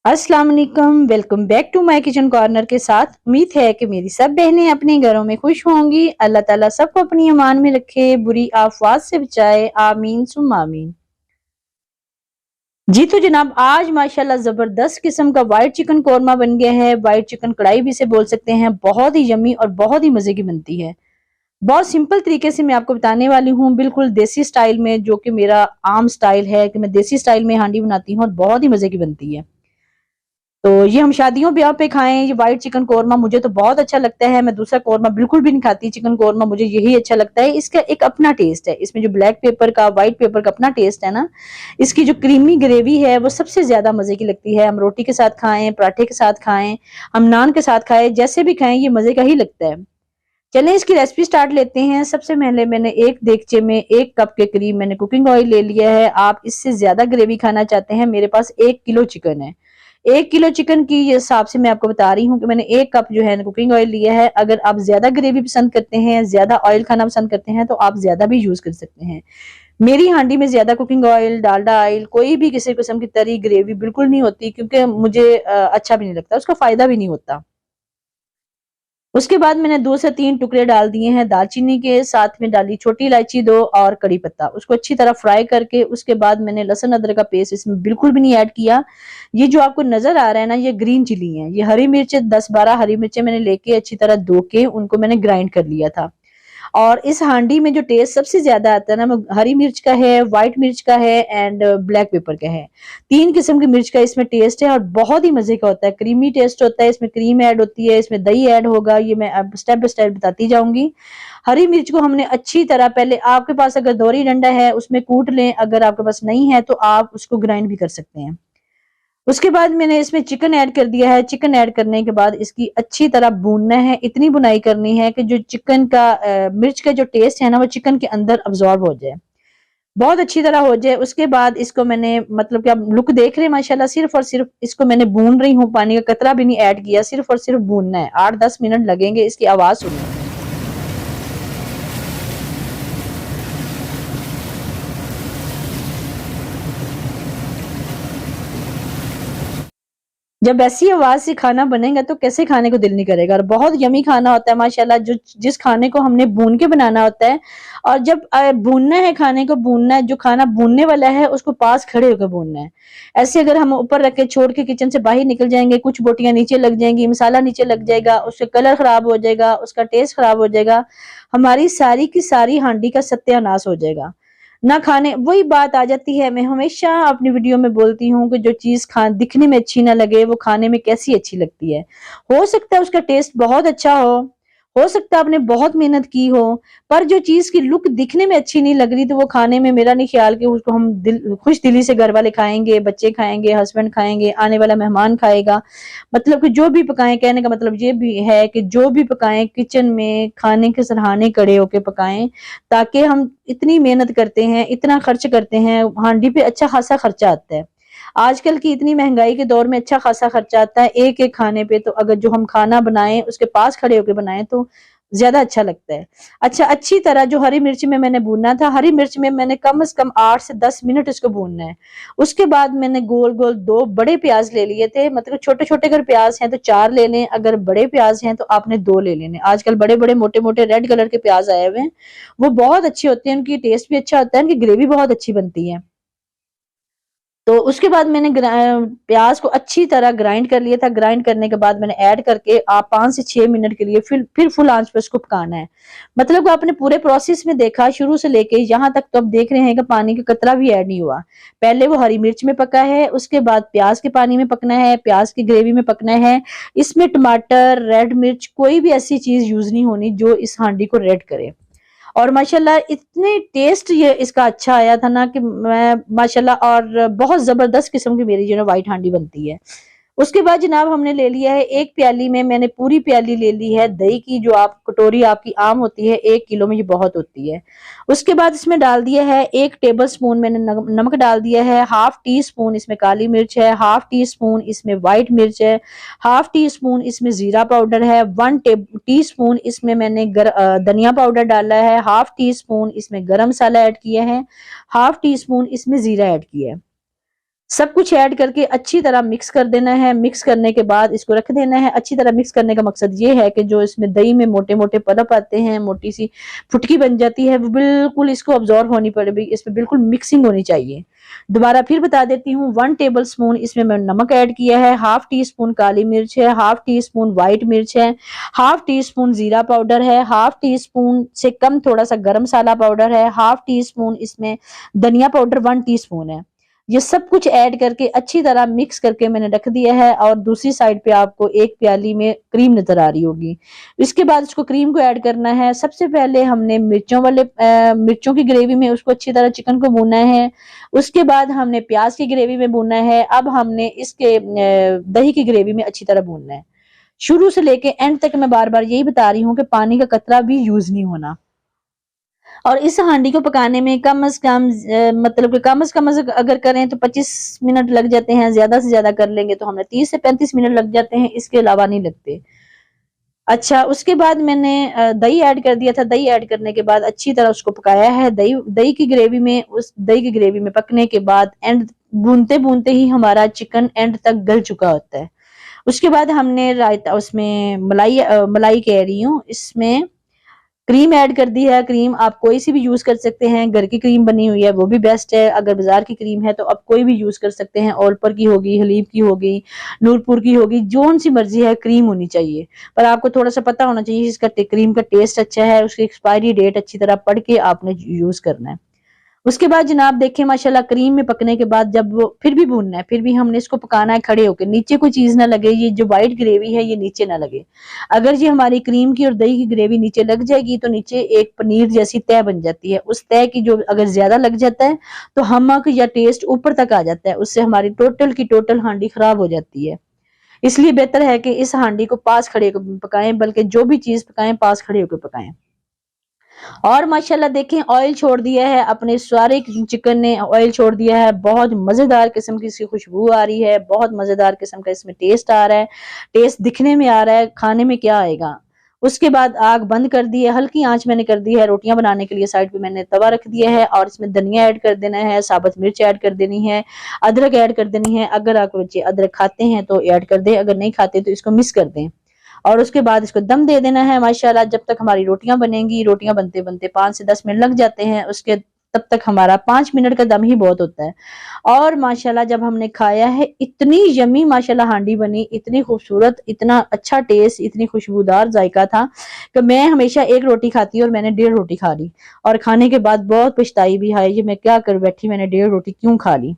अस्सलाम वालेकुम, welcome back to my kitchen corner के साथ। उम्मीद है कि मेरी सब बहनें अपने घरों में खुश होंगी। अल्लाह ताला सबको अपनी अमान में रखे, बुरी आफात से बचाए, आमीन सुम्मा आमीन। जी तो जनाब, आज माशाल्लाह जबरदस्त किस्म का वाइट चिकन कौरमा बन गया है। वाइट चिकन कढ़ाई भी इसे बोल सकते हैं। बहुत ही यम्मी और बहुत ही मजे की बनती है। बहुत सिंपल तरीके से मैं आपको बताने वाली हूँ, बिल्कुल देसी स्टाइल में, जो कि मेरा आम स्टाइल है कि मैं देसी स्टाइल में हांडी बनाती हूँ और बहुत ही मजे की बनती है। तो ये हम शादियों ब्याह पे खाएं। ये व्हाइट चिकन कोरमा मुझे तो बहुत अच्छा लगता है। मैं दूसरा कोरमा बिल्कुल भी नहीं खाती। चिकन कोरमा मुझे यही अच्छा लगता है। इसका एक अपना टेस्ट है। इसमें जो ब्लैक पेपर का, व्हाइट पेपर का अपना टेस्ट है ना, इसकी जो क्रीमी ग्रेवी है वो सबसे ज्यादा मजे की लगती है। हम रोटी के साथ खाएं, पराठे के साथ खाएं, हम नान के साथ खाएं, जैसे भी खाएं, ये मजे का ही लगता है। चलें इसकी रेसिपी स्टार्ट लेते हैं। सबसे पहले मैंने एक देगचे में 1 कप के करीब मैंने कुकिंग ऑयल ले लिया है। आप इससे ज्यादा ग्रेवी खाना चाहते हैं, मेरे पास 1 किलो चिकन है। 1 किलो चिकन की हिसाब से मैं आपको बता रही हूँ कि मैंने 1 कप जो है कुकिंग ऑयल लिया है। अगर आप ज्यादा ग्रेवी पसंद करते हैं, ज्यादा ऑयल खाना पसंद करते हैं, तो आप ज्यादा भी यूज कर सकते हैं। मेरी हांडी में ज्यादा कुकिंग ऑयल, डालडा ऑयल, कोई भी किसी किस्म की तरी ग्रेवी बिल्कुल नहीं होती, क्योंकि मुझे अच्छा भी नहीं लगता, उसका फायदा भी नहीं होता। उसके बाद मैंने 2 से 3 टुकड़े डाल दिए हैं दालचीनी के, साथ में डाली छोटी इलायची 2 और कड़ी पत्ता। उसको अच्छी तरह फ्राई करके उसके बाद मैंने लहसुन अदरक का पेस्ट इसमें बिल्कुल भी नहीं ऐड किया। ये जो आपको नजर आ रहा है ना, ये ग्रीन चिली है। ये हरी मिर्च 10-12 हरी मिर्चें मैंने लेके अच्छी तरह धो के उनको मैंने ग्राइंड कर लिया था। और इस हांडी में जो टेस्ट सबसे ज्यादा आता है ना, वो हरी मिर्च का है, व्हाइट मिर्च का है एंड ब्लैक पेपर का है। 3 किस्म की मिर्च का इसमें टेस्ट है और बहुत ही मजे का होता है। क्रीमी टेस्ट होता है, इसमें क्रीम ऐड होती है, इसमें दही ऐड होगा। ये मैं अब स्टेप बाय स्टेप बताती जाऊंगी। हरी मिर्च को हमने अच्छी तरह, पहले आपके पास अगर दोहरी डंडा है उसमें कूट लें, अगर आपके पास नहीं है तो आप उसको ग्राइंड भी कर सकते हैं। उसके बाद मैंने इसमें चिकन ऐड कर दिया है। चिकन ऐड करने के बाद इसकी अच्छी तरह भूनना है। इतनी बुनाई करनी है कि जो चिकन का मिर्च का जो टेस्ट है ना, वो चिकन के अंदर अब्सॉर्ब हो जाए, बहुत अच्छी तरह हो जाए। उसके बाद इसको मैंने, मतलब कि आप लुक देख रहे हैं माशाल्लाह, सिर्फ और सिर्फ इसको मैंने भून रही हूँ, पानी का कतरा भी नहीं ऐड किया, सिर्फ और सिर्फ भूनना है। 8-10 मिनट लगेंगे। इसकी आवाज सुनिए। जब ऐसी आवाज से खाना बनेगा तो कैसे खाने को दिल नहीं करेगा। और बहुत यमी खाना होता है माशाल्लाह, जो जिस खाने को हमने भून के बनाना होता है। और जब भूनना है, खाने को भूनना है, जो खाना भूनने वाला है उसको पास खड़े होकर भूनना है। ऐसे अगर हम ऊपर रख के छोड़ के किचन से बाहर निकल जाएंगे, कुछ बोटियां नीचे लग जाएंगी, मसाला नीचे लग जाएगा, उसका कलर खराब हो जाएगा, उसका टेस्ट खराब हो जाएगा, हमारी सारी की सारी हांडी का सत्यानाश हो जाएगा। ना खाने, वही बात आ जाती है। मैं हमेशा अपनी वीडियो में बोलती हूँ कि जो चीज खा दिखने में अच्छी ना लगे, वो खाने में कैसी अच्छी लगती है। हो सकता है उसका टेस्ट बहुत अच्छा हो सकता है आपने बहुत मेहनत की हो, पर जो चीज की लुक दिखने में अच्छी नहीं लग रही, तो वो खाने में मेरा नहीं ख्याल कि उसको हम खुश दिली से घर वाले खाएंगे, बच्चे खाएंगे, हस्बैंड खाएंगे, आने वाला मेहमान खाएगा। मतलब कि जो भी पकाएं, कहने का मतलब ये भी है कि जो भी पकाएं किचन में खाने के सराहने खड़े होके पकाएं, ताकि हम इतनी मेहनत करते हैं, इतना खर्च करते हैं, हांडी पे अच्छा खासा खर्चा आता है। आजकल की इतनी महंगाई के दौर में अच्छा खासा खर्चा आता है एक एक खाने पे। तो अगर जो हम खाना बनाएं उसके पास खड़े होके बनाएं तो ज्यादा अच्छा लगता है। अच्छा, अच्छी तरह जो हरी मिर्च में मैंने भूनना था, हरी मिर्च में मैंने कम से कम 8 से 10 मिनट इसको भूनना है। उसके बाद मैंने गोल गोल 2 बड़े प्याज ले लिए थे। मतलब छोटे छोटे अगर प्याज हैं तो 4 ले लें, अगर बड़े प्याज हैं तो आपने 2 ले लेने। आजकल बड़े बड़े मोटे मोटे रेड कलर के प्याज आए हुए हैं, वो बहुत अच्छे होते हैं, उनकी टेस्ट भी अच्छा होता है, उनकी ग्रेवी बहुत अच्छी बनती है। तो उसके बाद मैंने प्याज को अच्छी तरह ग्राइंड कर लिया था। ग्राइंड करने के बाद मैंने ऐड करके आप 5 से 6 मिनट के लिए फिर फुल आंच पे उसको पकाना है। मतलब आपने पूरे प्रोसेस में देखा शुरू से लेके यहाँ तक, तो अब देख रहे हैं कि पानी का कतरा भी ऐड नहीं हुआ। पहले वो हरी मिर्च में पका है, उसके बाद प्याज के पानी में पकना है, प्याज की ग्रेवी में पकना है। इसमें टमाटर, रेड मिर्च, कोई भी ऐसी चीज यूज नहीं होनी जो इस हांडी को रेड करे। और माशाल्लाह इतने टेस्ट ये इसका अच्छा आया था ना कि मैं माशाल्लाह, और बहुत जबरदस्त किस्म की मेरी जो है व्हाइट हांडी बनती है। उसके बाद जनाब हमने ले लिया है, एक प्याली में मैंने पूरी प्याली ले ली है दही की। जो आप कटोरी आपकी आम होती है, 1 किलो में ये बहुत होती है। उसके बाद इसमें डाल दिया है 1 टेबल स्पून मैंने नमक डाल दिया है। हाफ टी स्पून इसमें काली मिर्च है, हाफ टी स्पून इसमें व्हाइट मिर्च है, हाफ टी स्पून इसमें जीरा पाउडर है, 1 टी स्पून इसमें मैंने धनिया पाउडर डाला है, हाफ टी स्पून इसमें गरम मसाला ऐड किया है, हाफ टी स्पून इसमें जीरा ऐड किया है। सब कुछ ऐड करके अच्छी तरह मिक्स कर देना है। मिक्स करने के बाद इसको रख देना है। अच्छी तरह मिक्स करने का मकसद ये है कि जो इसमें दही में मोटे-मोटे पलप आते हैं, मोटी सी फुटकी बन जाती है, वो बिल्कुल इसको अब्ज़ॉर्ब होनी पड़ेगी, इसमें बिल्कुल मिक्सिंग होनी चाहिए। दोबारा फिर बता देती हूँ, 1 टेबल स्पून इसमें मैंने नमक ऐड किया है, हाफ टी स्पून काली मिर्च है, हाफ टी स्पून व्हाइट मिर्च है, हाफ टी स्पून जीरा पाउडर है, हाफ टी स्पून से कम थोड़ा-सा गरम मसाला पाउडर है, हाफ टी स्पून इसमें धनिया पाउडर 1 टीस्पून है। ये सब कुछ ऐड करके अच्छी तरह मिक्स करके मैंने रख दिया है और दूसरी साइड पे आपको एक प्याली में क्रीम नजर आ रही होगी। इसके बाद इसको क्रीम को ऐड करना है। सबसे पहले हमने मिर्चों की ग्रेवी में उसको अच्छी तरह चिकन को भूनना है। उसके बाद हमने प्याज की ग्रेवी में भूनना है। अब हमने इसके दही की ग्रेवी में अच्छी तरह भूनना है। शुरू से लेके एंड तक मैं बार-बार यही बता रही हूँ कि पानी का कतरा भी यूज़ नहीं होना। और इस हांडी को पकाने में कम से कम मतलब कि कम से कम अगर करें तो 25 मिनट लग जाते हैं, ज़्यादा से ज़्यादा कर लेंगे तो हमें 30 से 35 मिनट लग जाते हैं, इसके अलावा नहीं लगते। अच्छा, उसके बाद मैंने दही ऐड कर दिया था। दही ऐड करने के बाद अच्छी तरह उसको पकाया है। दही दही की ग्रेवी में उस दही की ग्रेवी में पकने के बाद एंड भूनते-भूनते ही हमारा चिकन एंड तक गल चुका होता है। उसके बाद हमने रायता उसमें मलाई कह रही हूँ, इसमें क्रीम ऐड कर दी है। क्रीम आप कोई सी भी यूज़ कर सकते हैं, घर की क्रीम बनी हुई है वो भी बेस्ट है, अगर बाज़ार की क्रीम है तो आप कोई भी यूज़ कर सकते हैं, ओलपर की होगी, हलीब की होगी, नूरपुर की होगी, जौन-सी मर्ज़ी है क्रीम होनी चाहिए। पर आपको थोड़ा-सा पता होना चाहिए इसका क्रीम का टेस्ट अच्छा है, उसकी एक्सपायरी डेट अच्छी तरह पढ़ के आपने यूज़ करना है। उसके बाद जनाब देखें माशाल्लाह क्रीम में पकने के बाद जब वो फिर भी भूनना है, फिर भी हमने इसको पकाना है खड़े होके, नीचे कोई चीज़ ना लगे, ये जो व्हाइट ग्रेवी है ये नीचे ना लगे। अगर ये हमारी क्रीम की और दही की ग्रेवी नीचे लग जाएगी तो नीचे एक पनीर जैसी तह बन जाती है। उस तह की जो अगर ज़्यादा लग जाता है तो हमक या टेस्ट ऊपर तक आ जाता है, उससे हमारी टोटल की टोटल हांडी खराब हो जाती है। इसलिए बेहतर है कि इस हांडी को पास खड़े होकर पकाएं, बल्कि जो भी चीज़ पकाएं पास खड़े होकर पकाएं। और माशाल्लाह देखें ऑयल छोड़ दिया है, अपने सारे चिकन ने ऑयल छोड़ दिया है। बहुत मज़ेदार किस्म की इसकी खुशबू आ रही है, बहुत मज़ेदार किस्म का इसमें टेस्ट आ रहा है। टेस्ट दिखने में आ रहा है, खाने में क्या आएगा। उसके बाद आग बंद कर दी है, हल्की आंच मैंने कर दी है। रोटियां बनाने के लिए साइड पे मैंने तवा रख दिया है और इसमें धनिया ऐड कर देना है, साबुत मिर्च ऐड कर देनी है, अदरक ऐड कर देनी है। अगर आपके बच्चे अदरक खाते हैं तो ऐड कर दें, अगर नहीं खाते तो इसको मिक्स कर दें। और उसके बाद इसको दम दे देना है माशाल्लाह। जब तक हमारी रोटियां बनेंगी, रोटियां बनते-बनते 5 से 10 मिनट लग जाते हैं, उसके तब तक हमारा 5 मिनट का दम ही बहुत होता है। और माशाल्लाह जब हमने खाया है इतनी यम्मी माशाल्लाह हांडी बनी, इतनी खूबसूरत, इतना अच्छा टेस्ट, इतनी खुशबूदार जायका था कि मैं हमेशा 1 रोटी खाती और मैंने 1.5 रोटी खा ली और खाने के बाद बहुत पछताई भी, हाय ये मैं क्या कर बैठी, मैंने 1.5 रोटी क्यों खा ली।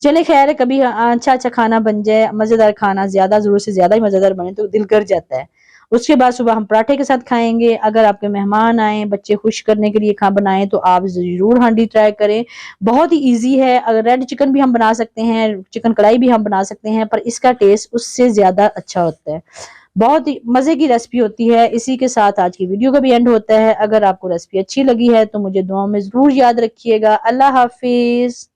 चले खैर है, कभी अच्छा-अच्छा खाना बन जाए, मज़ेदार खाना ज़्यादा ज़रूरत से ज़्यादा ही मज़ेदार बने तो दिल कर जाता है। उसके बाद सुबह हम पराठे के साथ खाएँगे। अगर आपके मेहमान आएँ, बच्चे खुश करने के लिए बनाएँ तो आप ज़रूर हांडी ट्राई करें। बहुत ही ईज़ी है। अगर रेड चिकन भी हम बना सकते हैं, चिकन कढ़ाई भी हम बना सकते हैं, पर इसका टेस्ट उससे ज़्यादा अच्छा होता है। बहुत ही मज़े की रेसिपी होती है। इसी के साथ आज की वीडियो का भी एंड होता है। अगर आपको रेसिपी अच्छी लगी है तो मुझे दुआओं में ज़रूर याद रखिएगा। अल्लाह हाफ़िज़।